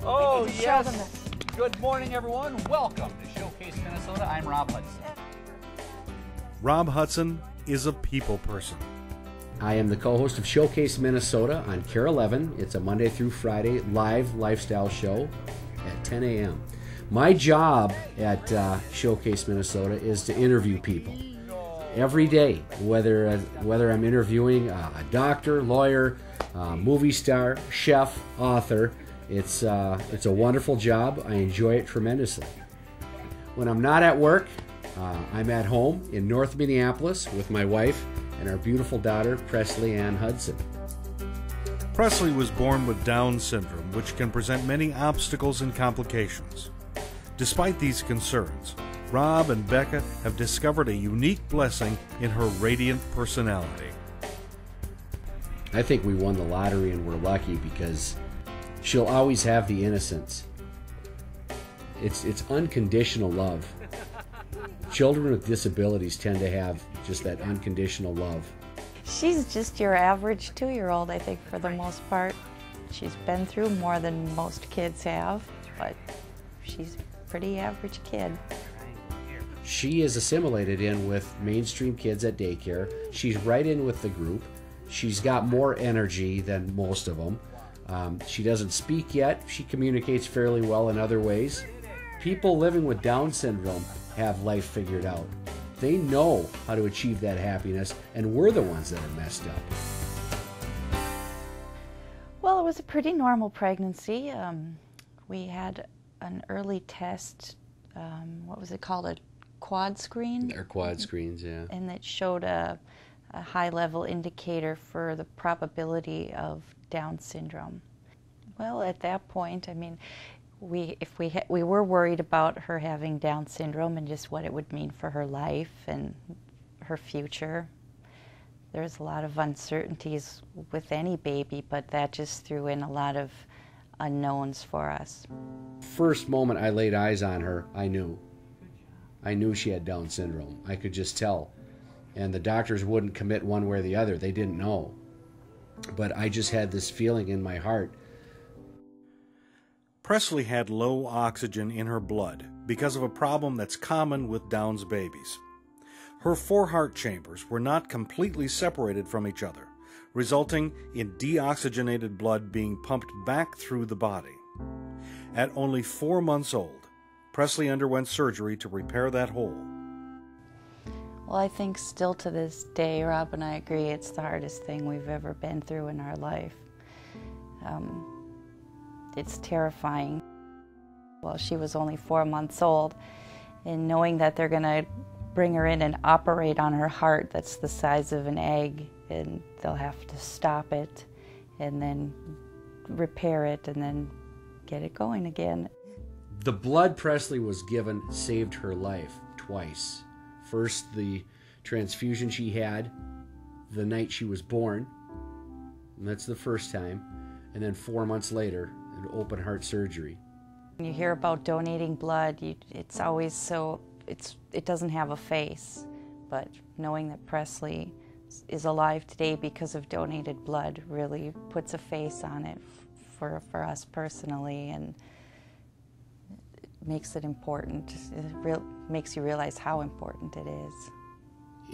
Oh, yes. Good morning, everyone. Welcome to Showcase Minnesota. I'm Rob Hudson. Rob Hudson is a people person. I am the co-host of Showcase Minnesota on KARE 11. It's a Monday through Friday live lifestyle show at 10 a.m. My job at Showcase Minnesota is to interview people every day, whether I'm interviewing a doctor, lawyer, movie star, chef, author. It's a wonderful job. I enjoy it tremendously. When I'm not at work, I'm at home in North Minneapolis with my wife and our beautiful daughter, Presley Ann Hudson. Presley was born with Down syndrome, which can present many obstacles and complications. Despite these concerns, Rob and Becca have discovered a unique blessing in her radiant personality. I think we won the lottery and we're lucky because she'll always have the innocence. It's unconditional love. Children with disabilities tend to have just that unconditional love. She's just your average 2-year-old, I think, for the most part. She's been through more than most kids have, but she's a pretty average kid. She is assimilated in with mainstream kids at daycare. She's right in with the group. She's got more energy than most of them. She doesn't speak yet. She communicates fairly well in other ways. People living with Down syndrome have life figured out. They know how to achieve that happiness, and we're the ones that are messed up. Well, it was a pretty normal pregnancy. We had an early test, what was it called, a quad screen? They're quad screens, yeah. And it showed a high-level indicator for the probability of Down syndrome. Well, at that point, I mean, we were worried about her having Down syndrome and just what it would mean for her life and her future. There's a lot of uncertainties with any baby, but that just threw in a lot of unknowns for us. First moment I laid eyes on her, I knew she had Down syndrome. I could just tell. And the doctors wouldn't commit one way or the other. They didn't know. But I just had this feeling in my heart. Presley had low oxygen in her blood because of a problem that's common with Down's babies. Her 4 heart chambers were not completely separated from each other, resulting in deoxygenated blood being pumped back through the body. At only 4 months old, Presley underwent surgery to repair that hole. Well, I think still to this day, Rob and I agree, it's the hardest thing we've ever been through in our life. It's terrifying. Well, she was only 4 months old, and knowing that they're going to bring her in and operate on her heart that's the size of an egg, and they'll have to stop it and then repair it and then get it going again. The blood Presley was given saved her life twice. First, the transfusion she had the night she was born, and that's the first time, and then 4 months later, an open heart surgery. When you hear about donating blood, it's always so, it doesn't have a face, but knowing that Presley is alive today because of donated blood really puts a face on it for us personally, and it makes it important. It makes you realize how important it is.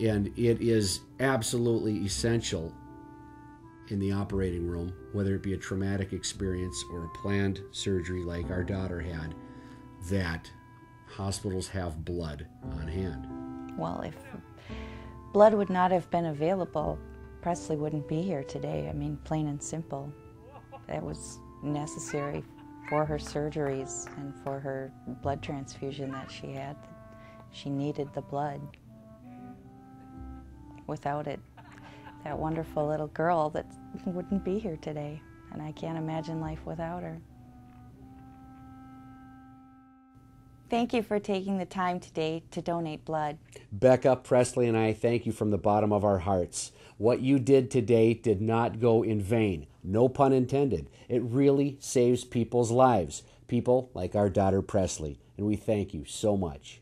And it is absolutely essential in the operating room, whether it be a traumatic experience or a planned surgery like our daughter had, that hospitals have blood on hand. Well, if blood would not have been available, Presley wouldn't be here today. I mean, plain and simple. That was necessary for her surgeries and for her blood transfusion that she had. She needed the blood. Without it, that wonderful little girl that wouldn't be here today, and I can't imagine life without her. Thank you for taking the time today to donate blood. Becca, Presley, and I thank you from the bottom of our hearts. What you did today did not go in vain. No pun intended. It really saves people's lives. People like our daughter Presley, and we thank you so much.